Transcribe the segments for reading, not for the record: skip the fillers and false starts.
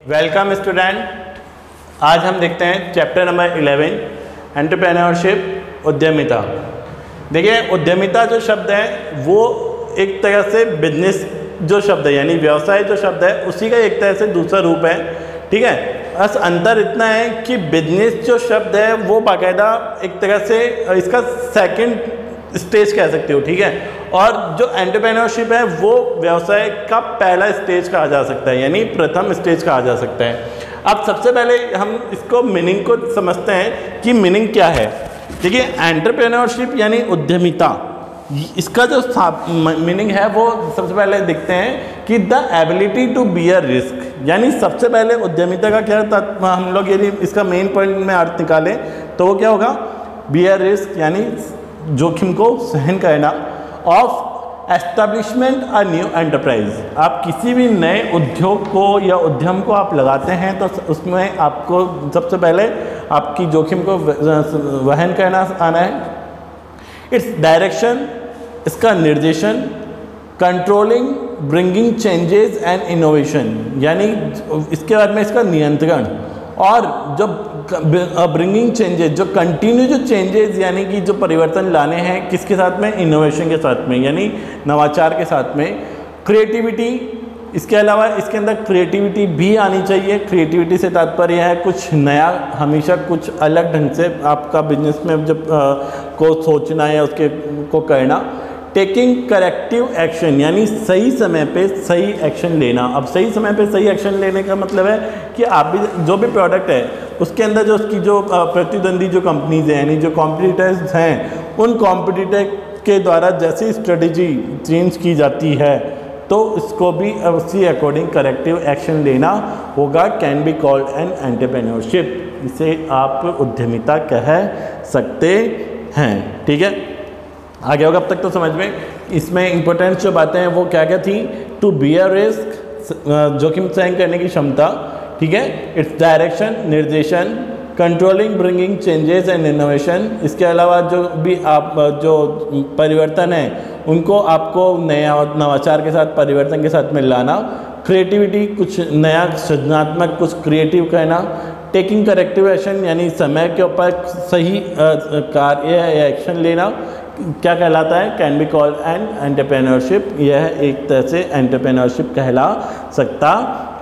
Welcome student. आज हम देखते हैं चैप्टर नंबर 11 एंटरप्रेन्योरशिप, उद्यमिता। देखिए, उद्यमिता जो शब्द है वो एक तरह से बिजनेस जो शब्द है यानी व्यवसाय जो शब्द है उसी का एक तरह से दूसरा रूप है। ठीक है, बस अंतर इतना है कि बिजनेस जो शब्द है वो बाकायदा एक तरह से इसका सेकंड स्टेज कह सकते हो। ठीक है, और जो एंटरप्रेन्योरशिप है वो व्यवसाय का पहला स्टेज कहा जा सकता है यानी प्रथम स्टेज कहा जा सकता है। अब सबसे पहले हम इसको मीनिंग को समझते हैं कि मीनिंग क्या है। देखिए, एंटरप्रेन्योरशिप यानी उद्यमिता, इसका जो मीनिंग है वो सबसे पहले देखते हैं कि the ability to bear risk, यानी सबसे पहले उद्यमिता का क्या हम लोग यदि इसका मेन पॉइंट में अर्थ निकालें तो वो क्या होगा, बियर रिस्क यानी जोखिम को सहन करना, of establishment a new enterprise. आप किसी भी नए उद्योग को या उद्यम को आप लगाते हैं तो उसमें आपको सबसे पहले आपकी जोखिम को वहन करना आना है। इट्स डायरेक्शन, इसका निर्देशन, controlling, bringing changes and innovation, यानी इसके बाद में इसका नियंत्रण, और जो ब्रिंगिंग चेंजेस, जो कंटिन्यू जो चेंजेस यानी कि जो परिवर्तन लाने हैं किसके साथ में, इनोवेशन के साथ में यानी नवाचार के साथ में। क्रिएटिविटी, इसके अलावा इसके अंदर क्रिएटिविटी भी आनी चाहिए। क्रिएटिविटी से तात्पर्य है कुछ नया, हमेशा कुछ अलग ढंग से आपका बिजनेस में जब को सोचना या उसके को करना। टेकिंग करेक्टिव एक्शन, यानी सही समय पे सही एक्शन लेना। अब सही समय पे सही एक्शन लेने का मतलब है कि आप भी जो भी प्रोडक्ट है उसके अंदर जो उसकी जो प्रतिद्वंदी जो कंपनीज हैं यानी जो कॉम्पिटिटर्स हैं, उन कॉम्पिटिटर के द्वारा जैसी स्ट्रेटजी चेंज की जाती है तो इसको भी उसी अकॉर्डिंग करेक्टिव एक्शन लेना होगा। Can be called an entrepreneurship, इसे आप उद्यमिता कह सकते हैं। ठीक है, आगे होगा अब तक तो समझ में। इसमें इंपॉर्टेंट जो बातें हैं वो क्या क्या थी, टू बियर रिस्क, जोखिम सहन करने की क्षमता। ठीक है, इट्स डायरेक्शन, निर्देशन, controlling, bringing changes and innovation. इसके अलावा जो भी आप जो परिवर्तन है उनको आपको नया नवाचार के साथ, परिवर्तन के साथ में लाना। क्रिएटिविटी, कुछ नया सृजनात्मक कुछ क्रिएटिव करना। टेकिंग करेक्टिव एक्शन, यानी समय के ऊपर सही कार्य या एक्शन लेना, क्या कहलाता है, can be called an entrepreneurship. यह एक तरह से एंटरप्रेन्योरशिप कहला सकता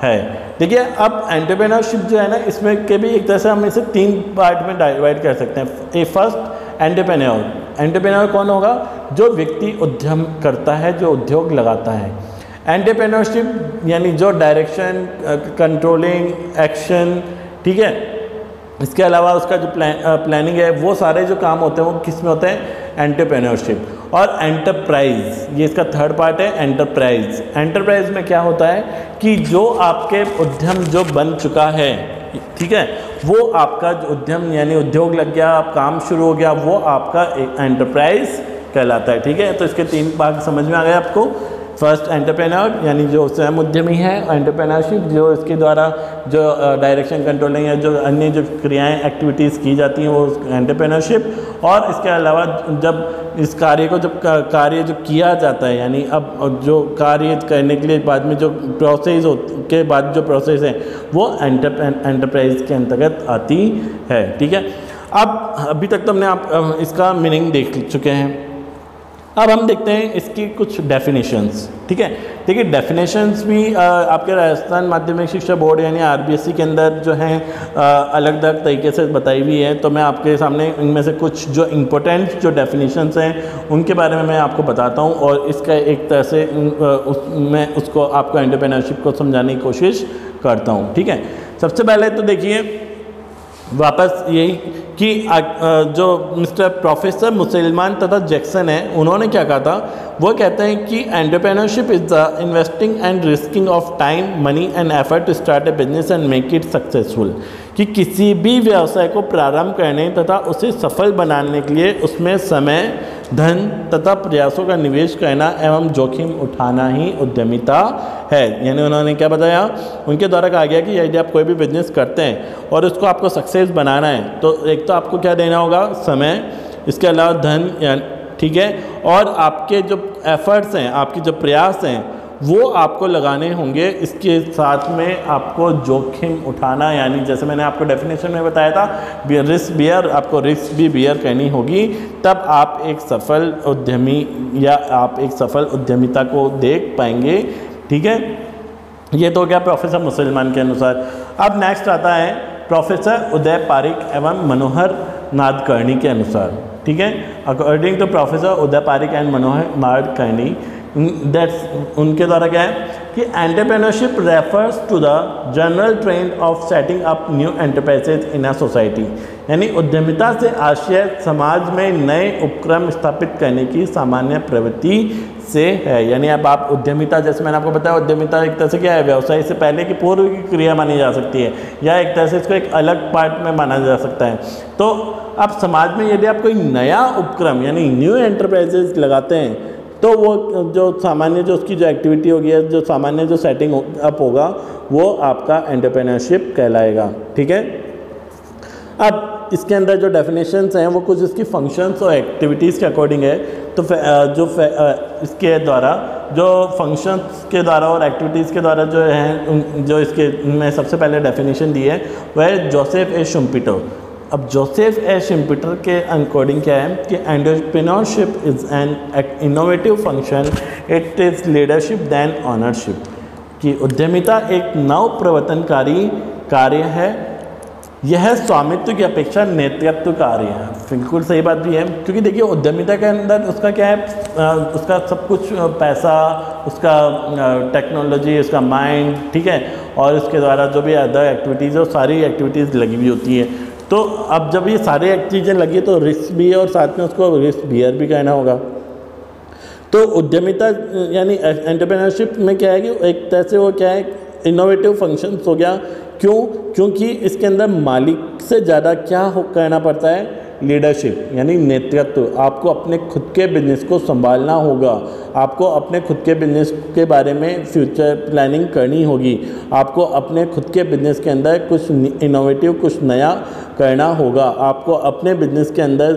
है। देखिए, अब एंटरप्रेन्योरशिप जो है ना, इसमें के भी एक तरह से हम इसे 3 पार्ट में डिवाइड कर सकते हैं। ए फर्स्ट, एंटरप्रेन्योर। एंटरप्रेन्योर कौन होगा, जो व्यक्ति उद्यम करता है, जो उद्योग लगाता है। एंटरप्रेन्योरशिप यानी जो डायरेक्शन, कंट्रोलिंग, एक्शन, ठीक है, इसके अलावा उसका जो प्लानिंग है, वो सारे जो काम होते हैं वो किस में होते हैं, एंटरप्रेन्योरशिप। और एंटरप्राइज, ये इसका थर्ड पार्ट है, एंटरप्राइज। एंटरप्राइज में क्या होता है कि जो आपके उद्यम जो बन चुका है, ठीक है, वो आपका जो उद्यम यानी उद्योग लग गया, आप काम शुरू हो गया, वो आपका एक एंटरप्राइज कहलाता है। ठीक है, तो इसके 3 भाग समझ में आ गए आपको। फर्स्ट, एंटरप्रेन्योर यानी जो स्वयं उद्यमी है। एंटरप्रेन्योरशिप, जो इसके द्वारा जो डायरेक्शन, कंट्रोलिंग या जो अन्य जो क्रियाएं, एक्टिविटीज़ की जाती हैं वो एंटरप्रेन्योरशिप। और इसके अलावा जब इस कार्य को कार्य जो किया जाता है यानी अब जो कार्य करने के लिए बाद में जो प्रोसेस के बाद जो प्रोसेस है वो एंटरप्राइज के अंतर्गत आती है। ठीक है, अब अभी तक तो हमने आप इसका मीनिंग देख चुके हैं। अब हम देखते हैं इसकी कुछ डेफिनेशंस। ठीक है, देखिए डेफिनेशंस भी आपके राजस्थान माध्यमिक शिक्षा बोर्ड यानी आरबीएसई के अंदर जो हैं अलग अलग तरीके से बताई हुई है। तो मैं आपके सामने इनमें से कुछ जो इम्पोर्टेंट जो डेफिनेशंस हैं उनके बारे में मैं आपको बताता हूँ और इसका एक तरह से मैं उसको आपको एंटरप्रेन्योरशिप को समझाने की कोशिश करता हूँ। ठीक है, सबसे पहले तो देखिए वापस यही कि जो मिस्टर प्रोफेसर मुसलमान तथा जैक्सन है, उन्होंने क्या कहा था, वो कहते हैं कि entrepreneurship is the investing and risking of time, money and effort to start a business and make it successful. कि किसी भी व्यवसाय को प्रारंभ करने तथा उसे सफल बनाने के लिए उसमें समय, धन तथा प्रयासों का निवेश करना एवं जोखिम उठाना ही उद्यमिता है। यानी उन्होंने क्या बताया, उनके द्वारा कहा गया कि यदि आप कोई भी बिजनेस करते हैं और उसको आपको सक्सेस बनाना है तो एक तो आपको क्या देना होगा, समय, इसके अलावा धन, ठीक है, और आपके जो एफर्ट्स हैं, आपके जो प्रयास हैं वो आपको लगाने होंगे। इसके साथ में आपको जोखिम उठाना, यानी जैसे मैंने आपको डेफिनेशन में बताया था, रिस्क बियर, आपको रिस्क भी बियर करनी होगी, तब आप एक सफल उद्यमी या आप एक सफल उद्यमिता को देख पाएंगे। ठीक है, ये तो क्या प्रोफेसर मुसलमान के अनुसार। अब नेक्स्ट आता है प्रोफेसर उदय पारिक एवं मनोहर नादकर्णी के अनुसार। ठीक है, according to professor Uday Pareek and Manohar Nadkarni, that's उनके द्वारा क्या है कि entrepreneurship refers to the general trend of setting up new enterprises in a society, यानी उद्यमिता से आशय समाज में नए उपक्रम स्थापित करने की सामान्य प्रवृत्ति से है। यानी अब आप उद्यमिता, जैसे मैंने आपको बताया, उद्यमिता एक तरह से क्या है, व्यवसाय से पहले की पूर्व की क्रिया मानी जा सकती है, या एक तरह से इसको एक अलग पार्ट में माना जा सकता है। तो अब समाज में यदि आप कोई नया उपक्रम यानी न्यू एंटरप्राइजेज लगाते हैं, तो वो जो सामान्य जो उसकी जो एक्टिविटी होगी, जो सामान्य जो सेटिंग अप होगा, वो आपका एंटरप्रेन्योरशिप कहलाएगा। ठीक है, अब इसके अंदर जो डेफिनेशंस हैं वो कुछ इसकी फंक्शंस और एक्टिविटीज़ के अकॉर्डिंग है। तो इसके द्वारा जो फंक्शंस के द्वारा और एक्टिविटीज़ के द्वारा जो हैं, जो इसके में सबसे पहले डेफिनेशन दी है वह है जोसेफ ए शुम्पिटर। अब जोसेफ ए शुम्पिटर के अकॉर्डिंग क्या है कि entrepreneurship is an innovative function, it is leadership than ownership, कि उद्यमिता एक नव प्रवर्तनकारी कार्य है, यह स्वामित्व की अपेक्षा नेतृत्व कार्य है। बिल्कुल सही बात भी है, क्योंकि देखिए उद्यमिता के अंदर उसका क्या है, उसका सब कुछ पैसा, उसका टेक्नोलॉजी, उसका माइंड, ठीक है, और उसके द्वारा जो भी अदर एक्टिविटीज़ है, सारी एक्टिविटीज़ लगी हुई होती है। तो अब जब ये सारी चीज़ें लगी तो रिस्क भी है और साथ में उसको रिस्क बियर भी कहना होगा। तो उद्यमिता यानी एंटरप्रेन्योरशिप में क्या है कि एक तरह से वो क्या है, इनोवेटिव फंक्शंस हो गया। क्यों? क्योंकि इसके अंदर मालिक से ज़्यादा क्या करना पड़ता है, लीडरशिप यानी नेतृत्व। आपको अपने खुद के बिजनेस को संभालना होगा, आपको अपने खुद के बिजनेस के बारे में फ्यूचर प्लानिंग करनी होगी, आपको अपने खुद के बिजनेस के अंदर कुछ इनोवेटिव, कुछ नया करना होगा, आपको अपने बिजनेस के अंदर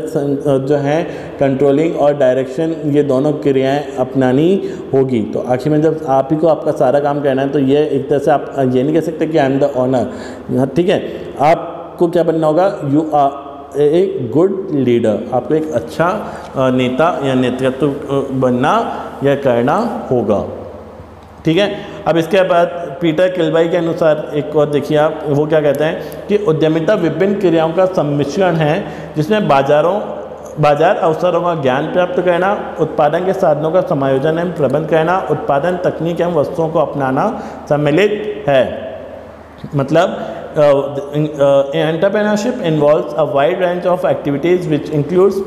जो है कंट्रोलिंग और डायरेक्शन, ये दोनों क्रियाएं अपनानी होगी। तो आखिर में जब आप ही को आपका सारा काम करना है, तो ये एक तरह से आप ये नहीं कह सकते कि आई एम द ऑनर। ठीक है, आपको क्या बनना होगा, you are a good leader, आपको एक अच्छा नेता या नेतृत्व बनना या करना होगा। ठीक है, अब इसके बाद पीटर किलबाई के अनुसार एक और देखिए आप, वो क्या कहते हैं कि उद्यमिता विभिन्न क्रियाओं का सम्मिश्रण है, जिसमें बाजार अवसरों का ज्ञान प्राप्त करना, उत्पादन के साधनों का समायोजन एवं प्रबंध करना, उत्पादन तकनीक एवं वस्तुओं को अपनाना सम्मिलित है। मतलब entrepreneurship involves a wide range of activities which includes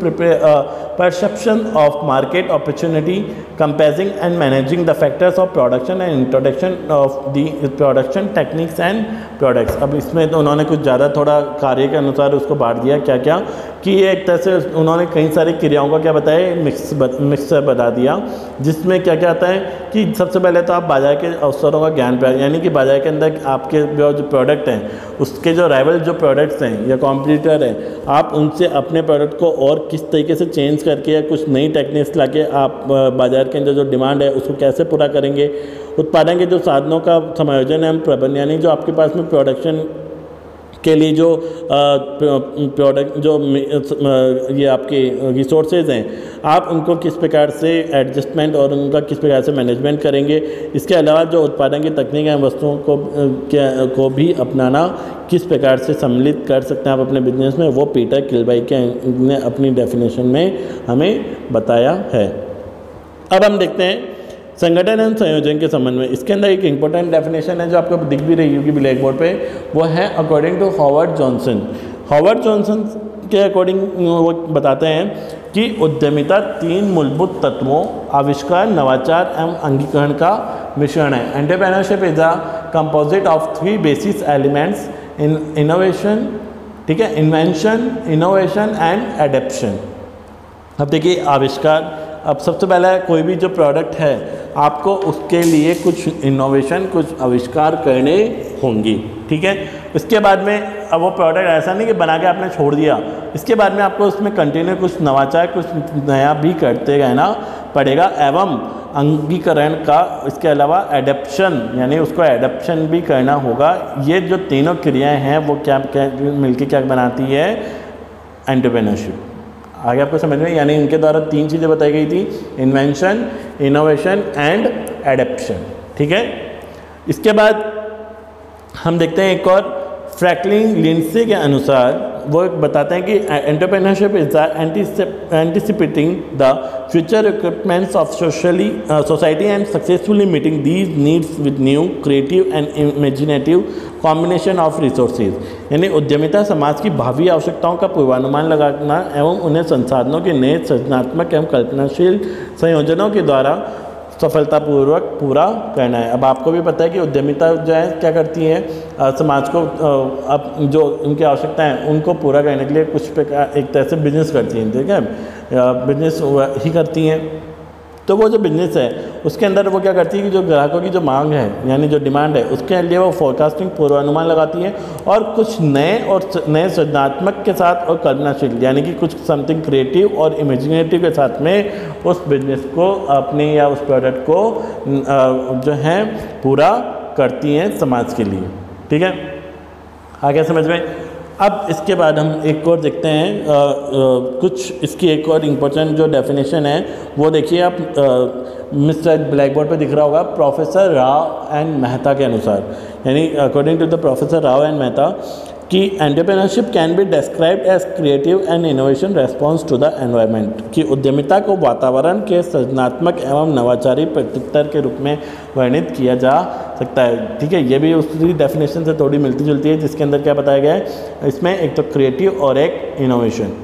perception of market opportunity, compassing and managing the factors of production and introduction of the production techniques and products। अब इसमें तो उन्होंने कुछ ज़्यादा थोड़ा कार्य के अनुसार उसको बांट दिया, क्या क्या कि ये एक तरह से उन्होंने कई सारी क्रियाओं का क्या बताया, मिक्सर बता दिया, जिसमें क्या क्या आता है कि सबसे पहले तो आप बाजार के अवसरों का ज्ञान प्राप्त, यानी कि बाजार के अंदर आपके जो प्रोडक्ट हैं, उसके जो राइवल जो प्रोडक्ट्स हैं या कॉम्पिटिटर हैं, आप उनसे अपने प्रोडक्ट को और किस तरीके से चेंज करके या कुछ नई टेक्निक्स लाके आप बाजार के अंदर जो डिमांड है उसको कैसे पूरा करेंगे। उत्पादन के जो साधनों का समायोजन है, प्रबंध, यानी जो आपके पास में प्रोडक्शन के लिए जो प्रोडक्ट जो ये आपके रिसोर्सेज हैं, आप उनको किस प्रकार से एडजस्टमेंट और उनका किस प्रकार से मैनेजमेंट करेंगे। इसके अलावा जो उत्पादन की तकनीक है, वस्तुओं को भी अपनाना किस प्रकार से सम्मिलित कर सकते हैं आप अपने बिजनेस में, वो पीटर किलबाई ने अपनी डेफिनेशन में हमें बताया है। अब हम देखते हैं संगठन एवं संयोजन के संबंध में। इसके अंदर एक इंपॉर्टेंट डेफिनेशन है जो आपको दिख भी रही होगी ब्लैक बोर्ड पे, वो है according to Howard Johnson. Howard Johnson के अकॉर्डिंग वो बताते हैं कि उद्यमिता 3 मूलभूत तत्वों आविष्कार, नवाचार एवं अंगीकरण का मिश्रण है। Entrepreneurship is a composite of 3 basis elements, innovation, ठीक है, इन्वेंशन, इनोवेशन एंड एडेप्शन। अब देखिए आविष्कार, अब सबसे पहला कोई भी जो प्रोडक्ट है आपको उसके लिए कुछ इनोवेशन, कुछ आविष्कार करने होंगी, ठीक है। इसके बाद में अब वो प्रोडक्ट ऐसा नहीं कि बना के आपने छोड़ दिया, इसके बाद में आपको उसमें कंटिन्यू कुछ नवाचार, कुछ नया भी करते रहना पड़ेगा। एवं अंगीकरण का, इसके अलावा एडेप्शन यानी उसको एडेप्शन भी करना होगा। ये जो तीनों क्रियाएं हैं वो क्या मिलकर क्या बनाती है, एंटरप्रेन्योरशिप। आगे आपको समझ में, यानी इनके द्वारा 3 चीज़ें बताई गई थी, इन्वेंशन, इनोवेशन एंड एडेप्शन। ठीक है, इसके बाद हम देखते हैं एक और, फ्रैंकलिन लिंडसे के अनुसार वो बताते हैं कि entrepreneurship is the anticipating the future requirements of society and successfully meeting these needs with new creative and imaginative combination of resources. यानी उद्यमिता समाज की भावी आवश्यकताओं का पूर्वानुमान लगाना एवं उन्हें संसाधनों के नए सृजनात्मक एवं कल्पनाशील संयोजनों के द्वारा सफलतापूर्वक पूरा करना है। अब आपको भी पता है कि उद्यमिता जो है क्या करती है, समाज को अब जो उनकी आवश्यकताएं हैं उनको पूरा करने के लिए कुछ प्रकार एक तरह से बिजनेस करती हैं। ठीक है, बिजनेस ही करती हैं। तो वो जो बिजनेस है उसके अंदर वो क्या करती है कि जो ग्राहकों की जो मांग है यानी जो डिमांड है उसके लिए वो फोरकास्टिंग पूर्वानुमान लगाती है और कुछ नए सृजनात्मक के साथ और कल्पनाशील यानी कि कुछ समथिंग क्रिएटिव और इमेजिनेटिव के साथ में उस बिजनेस को अपने या उस प्रोडक्ट को जो है पूरा करती हैं समाज के लिए। ठीक है, आगे समझ में। अब इसके बाद हम एक और देखते हैं कुछ इसकी एक और इम्पोर्टेंट जो डेफिनेशन है वो देखिए आप, मिस्टर ब्लैक बोर्ड पर दिख रहा होगा, प्रोफेसर राव एंड मेहता के अनुसार, यानी according to the professor Rao and Mehta कि entrepreneurship can be described as creative and innovation response to the environment, कि उद्यमिता को वातावरण के सृजनात्मक एवं नवाचारी प्रत्युत्तर के रूप में वर्णित किया जा सकता है। ठीक है, ये भी उसकी डेफिनेशन से थोड़ी मिलती जुलती है, जिसके अंदर क्या बताया गया है, इसमें एक तो क्रिएटिव और एक इनोवेशन।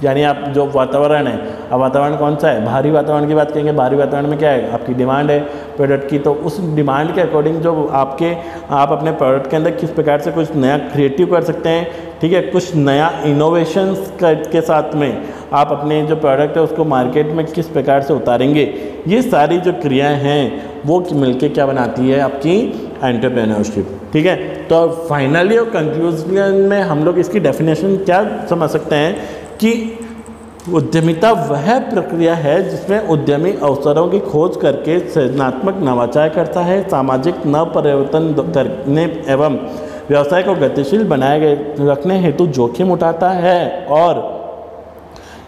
यानी आप जो वातावरण है, अब वातावरण कौन सा है, बाहरी वातावरण की बात करेंगे, बाहरी वातावरण में क्या है, आपकी डिमांड है प्रोडक्ट की, तो उस डिमांड के अकॉर्डिंग जो आप अपने प्रोडक्ट के अंदर किस प्रकार से कुछ नया क्रिएटिव कर सकते हैं। ठीक है, कुछ नया इनोवेशंस के साथ में आप अपने जो प्रोडक्ट है उसको मार्केट में किस प्रकार से उतारेंगे, ये सारी जो क्रियाएं हैं वो मिलके क्या बनाती है, आपकी एंटरप्रेन्योरशिप। ठीक है, तो फाइनली और कंक्लूजन में हम लोग इसकी डेफिनेशन क्या समझ सकते हैं कि उद्यमिता वह प्रक्रिया है जिसमें उद्यमी अवसरों की खोज करके सृजनात्मक नवाचार करता है, सामाजिक नव परिवर्तन करने एवं व्यवसाय को गतिशील बनाए रखने हेतु जोखिम उठाता है, और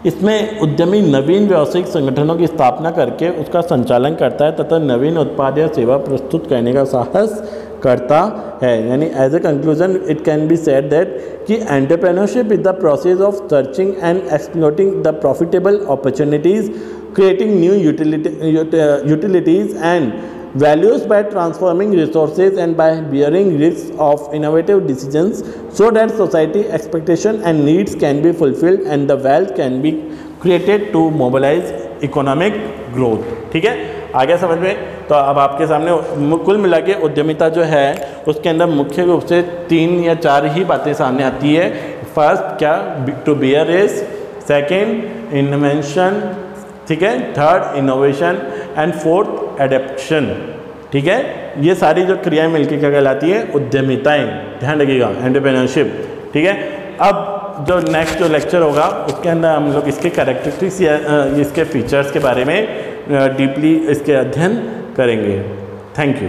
इसमें उद्यमी नवीन व्यावसायिक संगठनों की स्थापना करके उसका संचालन करता है तथा नवीन उत्पाद या सेवा प्रस्तुत करने का साहस करता है। यानी as a conclusion it can be said that कि entrepreneurship is the process of searching and exploiting the profitable opportunities, creating new utilities and values by transforming resources and by bearing risks of innovative decisions so that society expectation and needs can be fulfilled and the wealth can be created to mobilize economic growth। ठीक है, आगे समझ में। तो अब आपके सामने कुल मिला के उद्यमिता जो है उसके अंदर मुख्य रूप से 3 या 4 ही बातें सामने आती है। फर्स्ट क्या, to bear risk, second invention, ठीक है, third innovation and fourth adaption. ठीक है, ये सारी जो क्रियाएं मिलकर क्या कहलाती है, उद्यमिताएं। ध्यान रखिएगा, एंटरप्रेन्योरशिप। ठीक है, अब जो नेक्स्ट जो लेक्चर होगा उसके अंदर हम लोग इसके कैरेक्टरिस्टिक्स या इसके फीचर्स के बारे में डीपली इसके अध्ययन करेंगे। Thank you.